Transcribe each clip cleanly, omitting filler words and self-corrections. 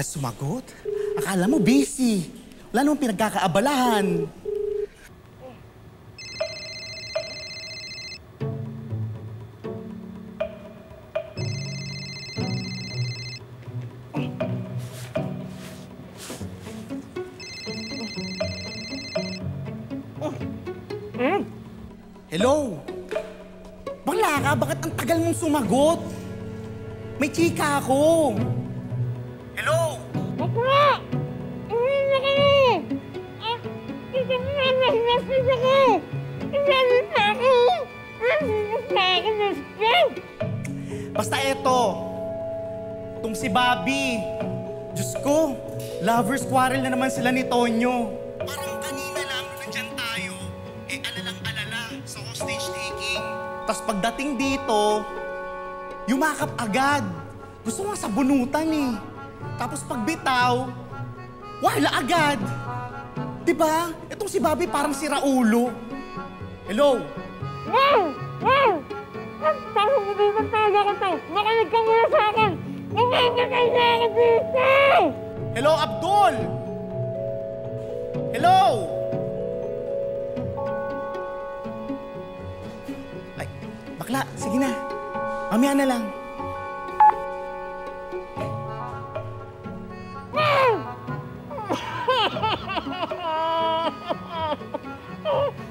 sumagot? Akala mo busy. Wala namang pinagkakaabalahan. Hello? Wala ka? Bakit ang tagal mong sumagot? May chika ako. Hello? Bakla! Uwi na kayo! Isa mo na nag-message ako! Isalit na ako! Nasisit na ako ng stress! Basta eto. Itong si Bobby. Diyos ko, lovers quarrel na naman sila ni Tonyo. Parang kanina lang nandyan tayo, alalang-alala sa hostage taking. Tapos pagdating dito, yumakap agad. Gusto nga sa bunutan eh. Tapos pagbitaw, wala agad. Diba? Itong si Bobby parang si Raulo. Hello? Wow! Wow! Parang hindi mo talaga ko to! Nakinig ka muna sa akin! Umakakay na ako dito! Hello, Abdul! Hello! Ay, bakla, sige na. Mamaya na lang.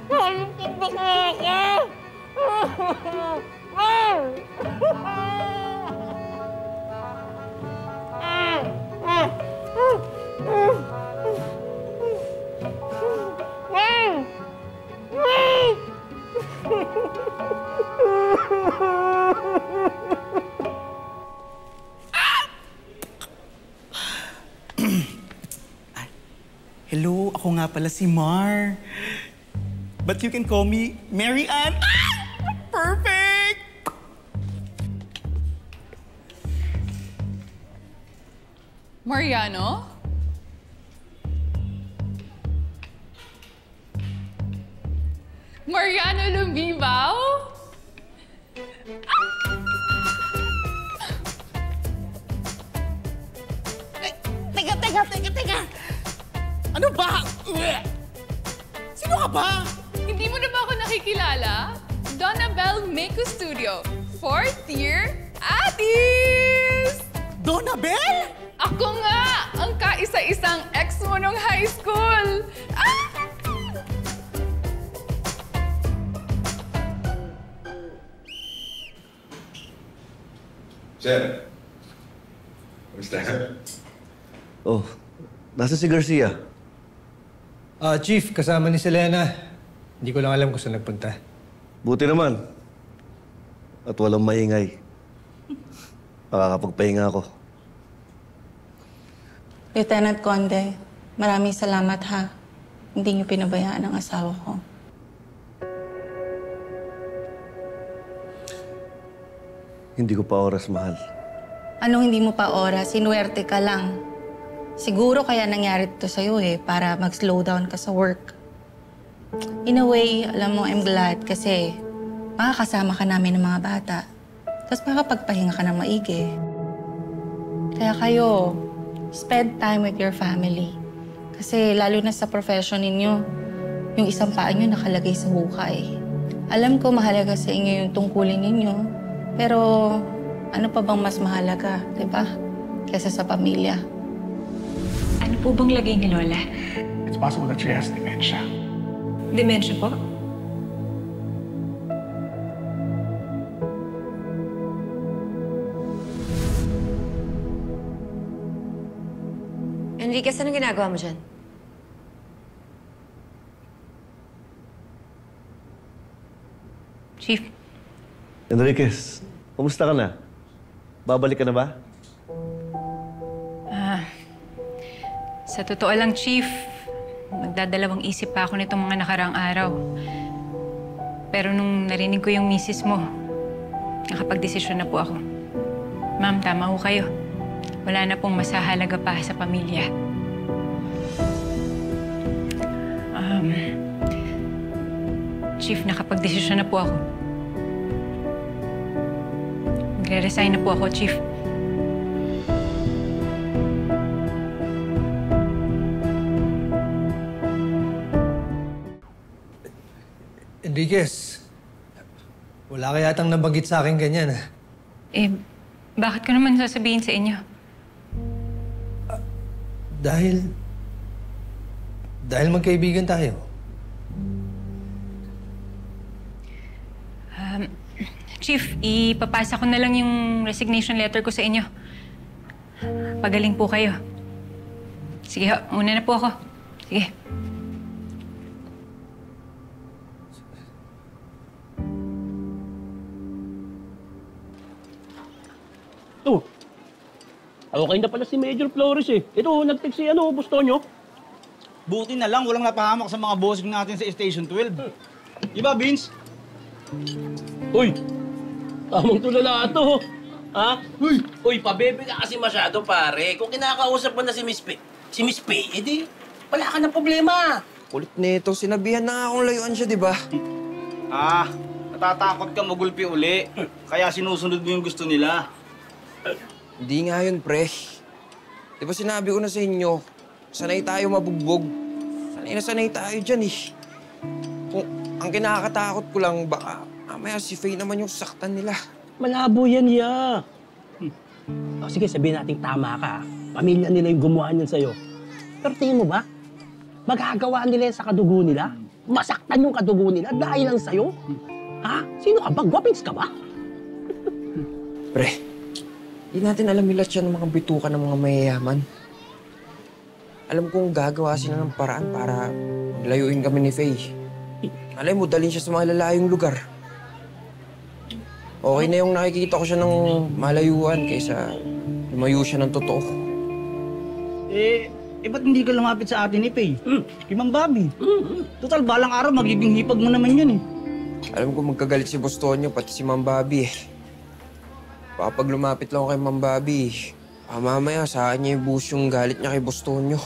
Nalimutan ba ko ako? Hello, ako nga pala si Mar. But you can call me Mary Ann. Perfect! Mariano? Mariano Lumbibaw? Teka! Ano ba? Sino ka ba? Hindi mo na ba ako nakikilala? Donabel Meku Studio, 4th year Atis! Donabel? Ako nga! Ang kaisa-isang ex mo nung high school! Ah! Sir. Kamusta? Oh, nasa si Garcia? Chief, kasama ni Selena. Hindi ko lang alam kung saan nagpunta. Buti naman. At walang maingay. Makakapagpahinga ako. Lieutenant Conde, maraming salamat ha. Hindi niyo pinabayaan ang asawa ko. Hindi ko pa oras, mahal. Anong hindi mo pa oras? Sinuwerte ka lang. Siguro kaya nangyari ito sa'yo para mag-slow down ka sa work. In a way, alam mo, I'm glad kasi makakasama ka namin ng mga bata. Tapos makapagpahinga ka ng maigi. Kaya kayo, spend time with your family. Kasi lalo na sa profession ninyo, yung isang paa nyo nakalagay sa hukay. Alam ko mahalaga sa inyo yung tungkulin ninyo, pero ano pa bang mas mahalaga, di ba? Kesa sa pamilya. Ano po bang lagay ni Lola? It's possible that she has dementia. Dementia po? Enriquez, anong ginagawa mo dyan? Chief, Enriquez, kumusta ka na? Babalik ka na ba? sa totoo lang, Chief, nagdadalawang isip pa ako nitong mga nakaraang araw. Pero nung narinig ko yung misis mo, nakapagdesisyon na po ako. Ma'am, tama ho kayo. Wala na pong masahalaga pa sa pamilya. Chief, nakapagdesisyon na po ako. Magre-resign na po ako, Chief. Enriquez, wala ka yatang nabanggit sa akin ganyan, ha? Eh, bakit ko naman sasabihin sa inyo? Dahil magkaibigan tayo. Chief, ipapasa ko na lang yung resignation letter ko sa inyo. Pagaling po kayo. Sige, muna na po ako. Sige. Ito. Okay na pala si Major Flores eh. Ito, nag-text si Bustonyo. Buti na lang, walang napahamak sa mga bossing natin sa Station 12. Diba, Vince? Uy, tamang tulala ito. Ha? Uy, pabebe ka kasi masyado, pare. Kung kinakausap mo na si Miss P, edi wala ka ng problema. Kulit nito, sinabihan na akong layuan siya, di ba? Natatakot ka magulpi uli. Kaya sinusunod mo yung gusto nila. Hindi nga yun, pre. Di ba sinabi ko na sa inyo, sanay tayo mabugbog. Sanay tayo dyan eh. Kung ang kinakatakot ko lang, baka mamaya si Faye naman yung saktan nila. Malabo yan, ya. O, sige, sabihin natin tama ka. Pamilya nila yung gumawa niyan sa'yo. Pero tingin mo ba, magagawa nila yan sa kadugo nila? Masaktan yung kadugo nila dahil lang sa'yo? Ha? Sino ka ba? Gwapings ka ba? Pre, di natin alam nila siya ng mga bituka ng mga mayayaman. Alam kong gagawa sila ng paraan para layuin kami ni Faye. Alam mo, dalhin siya sa mga lalayong lugar. Okay na yung nakikita ko siya ng malayuan kaysa lumayo siya ng totoo. Ba't hindi ka lumapit sa atin ni Faye? Kay Ma'am Bobby. Total, balang araw magiging hipag mo naman yun eh. Alam ko magkagalit si Bustonyo, pati si Ma'am Bobby eh. Baka pag lumapit lang ako kay Ma'am Bobby, mamaya saan niya ibuhos yung galit niya kay Bustonyo.